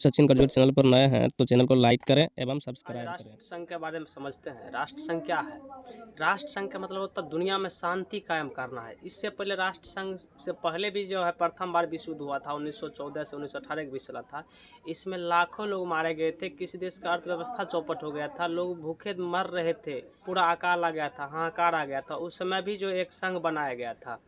सचिन गढ़ चैनल पर नए हैं तो चैनल को लाइक करें एवं सब्सक्राइब करें। राष्ट्र संघ के बारे में समझते हैं। राष्ट्र संघ क्या है? राष्ट्र संघ का मतलब होता है दुनिया में शांति कायम करना है। इससे पहले राष्ट्र संघ से पहले भी जो है प्रथम बार विश्व युद्ध हुआ था 1914 से 1918 के बीच चला था। इसमें लाखों लोग मारे गए थे। किसी देश का अर्थव्यवस्था चौपट हो गया था। लोग भूखे मर रहे थे। पूरा अकाल आ गया था, हाहाकार आ गया था। उस समय भी जो एक संघ बनाया गया था,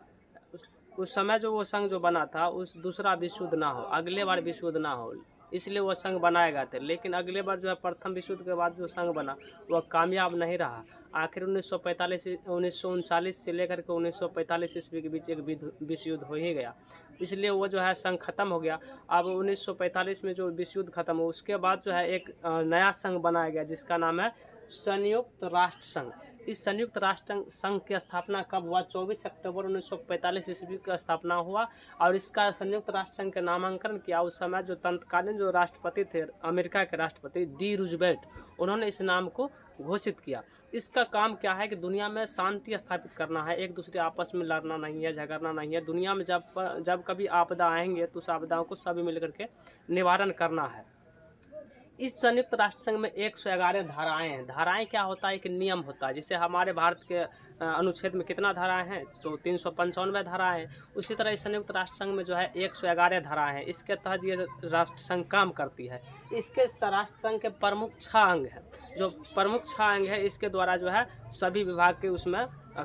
उस समय जो वो संघ जो बना था उस दूसरा विश्व युद्ध ना हो, अगले बार विश्व युद्ध ना हो, इसलिए वह संघ बनाए गए थे। लेकिन अगले बार जो है प्रथम विश्व युद्ध के बाद जो संघ बना वह कामयाब नहीं रहा। आखिर 1939 से लेकर के 1945 ईस्वी के बीच एक विश्व युद्ध हो ही गया, इसलिए वो जो है संघ खत्म हो गया। अब 1945 में जो विश्व युद्ध खत्म हो उसके बाद जो है एक नया संघ बनाया गया जिसका नाम है संयुक्त राष्ट्र संघ। इस संयुक्त राष्ट्र संघ की स्थापना कब हुआ? 24 अक्टूबर 1945 ईस्वी की स्थापना हुआ और इसका संयुक्त राष्ट्र संघ का नामांकन किया उस समय जो तत्कालीन जो राष्ट्रपति थे, अमेरिका के राष्ट्रपति डी रूजवेल्ट, उन्होंने इस नाम को घोषित किया। इसका काम क्या है कि दुनिया में शांति स्थापित करना है, एक दूसरे आपस में लड़ना नहीं है, झगड़ना नहीं है। दुनिया में जब कभी आपदा आएंगे तो उस आपदाओं को सभी मिलकर के निवारण करना है। इस संयुक्त राष्ट्र संघ में 111 धाराएं हैं। धाराएं क्या होता है? एक नियम होता है। जैसे हमारे भारत के अनुच्छेद में कितना धाराएं हैं? तो 395 धाराएं हैं। उसी तरह इस संयुक्त राष्ट्र संघ में जो है 111 धाराएं हैं। इसके तहत ये राष्ट्र संघ काम करती है। इसके राष्ट्र संघ के प्रमुख 6 अंग हैं। जो प्रमुख 6 अंग है इसके द्वारा जो है सभी विभाग के उसमें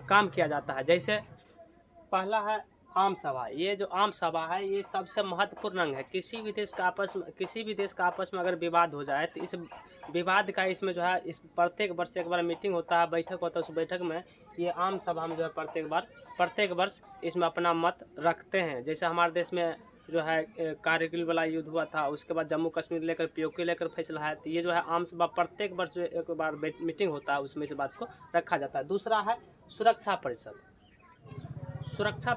काम किया जाता है। जैसे पहला है आम सभा। ये जो आम सभा है ये सबसे महत्वपूर्ण अंग है। किसी भी देश का आपस में अगर विवाद हो जाए तो इस विवाद का इसमें जो है इस प्रत्येक वर्ष एक बार मीटिंग होता है, बैठक होता है। उस बैठक में ये आम सभा में जो है प्रत्येक वर्ष इसमें अपना मत रखते हैं। जैसे हमारे देश में जो है कारगिल वाला युद्ध हुआ था, उसके बाद जम्मू कश्मीर लेकर पीओके लेकर फैसला है। तो ये जो है आम सभा प्रत्येक वर्ष जो एक बार मीटिंग होता है उसमें इस बात को रखा जाता है। दूसरा है सुरक्षा परिषद। सुरक्षा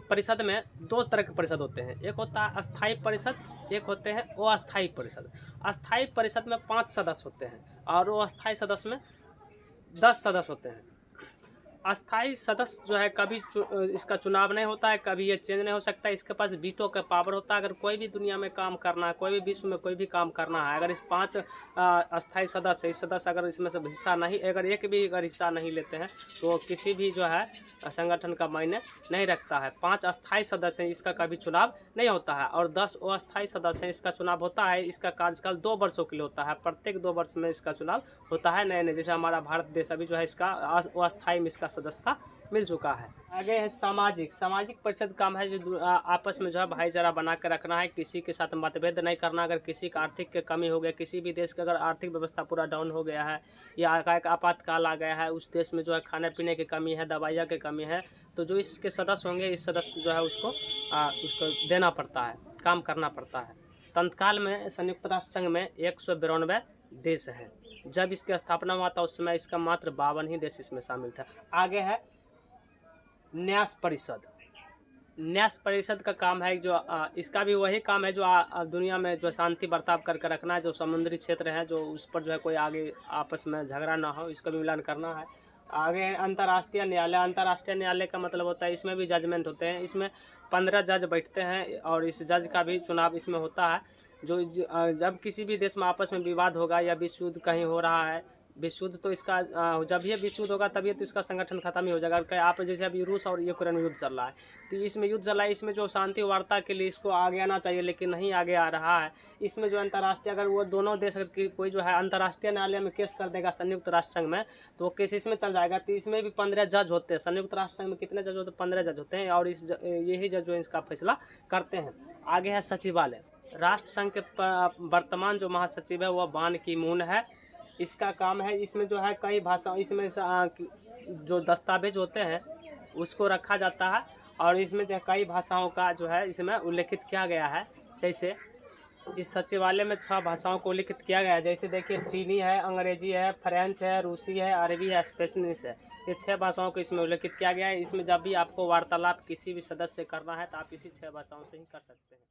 परिषद में 2 तरह के परिषद होते हैं। एक होता है अस्थायी परिषद, एक होते हैं अस्थायी परिषद। अस्थायी परिषद में 5 सदस्य होते हैं और वो अस्थायी सदस्य में 10 सदस्य होते हैं। अस्थायी सदस्य जो है कभी इसका चुनाव नहीं होता है, कभी ये चेंज नहीं हो सकता। इसके पास वीटो का पावर होता है। अगर कोई भी दुनिया में काम करना है, कोई भी विश्व में कोई भी काम करना है, अगर इस 5 अस्थायी सदस्य अगर इसमें से हिस्सा नहीं, अगर एक भी अगर हिस्सा नहीं लेते हैं तो किसी भी जो है संगठन का मायने नहीं रखता है। 5 अस्थायी सदस्य हैं, इसका कभी चुनाव नहीं होता है और 10 अस्थायी सदस्य हैं, इसका चुनाव होता है। इसका कार्यकाल 2 वर्षों के लिए होता है। प्रत्येक 2 वर्ष में इसका चुनाव होता है नए नए। जैसे हमारा भारत देश अभी जो है इसका अस्थायी में इसका सदस्यता मिल चुका है। आगे है सामाजिक परिषद काम है जो आपस में जो है भाईचारा बना कर रखना है, किसी के साथ मतभेद नहीं करना। अगर किसी का आर्थिक की कमी हो गया, किसी भी देश का अगर आर्थिक व्यवस्था पूरा डाउन हो गया है या एक आपातकाल आ गया है, उस देश में जो है खाने पीने की कमी है, दवाइयाँ की कमी है, तो जो इसके सदस्य होंगे इस सदस्य जो है उसको देना पड़ता है, काम करना पड़ता है। तत्काल में संयुक्त राष्ट्र संघ में 192 देश हैं। जब इसकी स्थापना हुआ था उस समय इसका मात्र 52 ही देश इसमें शामिल था। आगे है न्यास परिषद। न्यास परिषद का काम है जो इसका भी वही काम है जो दुनिया में जो शांति बर्ताव करके रखना है। जो समुद्री क्षेत्र है जो उस पर जो है कोई आगे आपस में झगड़ा ना हो, इसका भी मिलान करना है। आगे अंतर्राष्ट्रीय न्यायालय। अंतर्राष्ट्रीय न्यायालय का मतलब होता है इसमें भी जजमेंट होते हैं। इसमें 15 जज बैठते हैं और इस जज का भी चुनाव इसमें होता है। जो जब किसी भी देश में आपस में विवाद होगा या विश्व युद्ध कहीं हो रहा है, विश्व युद्ध तो इसका जब ये विश्व युद्ध होगा तभी तो इसका संगठन खत्म ही हो जाएगा। अगर आप जैसे अभी रूस और यूक्रेन युद्ध चल रहा है तो इसमें युद्ध चल रहा है, इसमें जो शांति वार्ता के लिए इसको आगे आना चाहिए लेकिन नहीं आगे आ रहा है। इसमें जो अंतर्राष्ट्रीय अगर वो दोनों देश कोई जो है अंतर्राष्ट्रीय न्यायालय में केस कर देगा संयुक्त राष्ट्र संघ में तो वो केस इसमें चल जाएगा। तो इसमें भी 15 जज होते हैं। संयुक्त राष्ट्र संघ में कितने जज होते हैं? 15 जज होते हैं और यही जज जो इसका फैसला करते हैं। आगे है सचिवालय। राष्ट्र संघ के वर्तमान जो महासचिव है वह बान की मून है। इसका काम है इसमें जो है कई भाषाओं इसमें जो दस्तावेज होते हैं उसको रखा जाता है और इसमें जो कई भाषाओं का जो है इसमें उल्लेखित किया गया है। जैसे इस सचिवालय में 6 भाषाओं को उल्लेखित किया गया है। जैसे देखिए चीनी है, अंग्रेजी है, फ्रेंच है, रूसी है, अरबी है, स्पेनिश है। ये 6 भाषाओं को इसमें उल्लेखित किया गया है। इसमें जब भी आपको वार्तालाप किसी भी सदस्य से करना है तो आप इसी 6 भाषाओं से ही कर सकते हैं।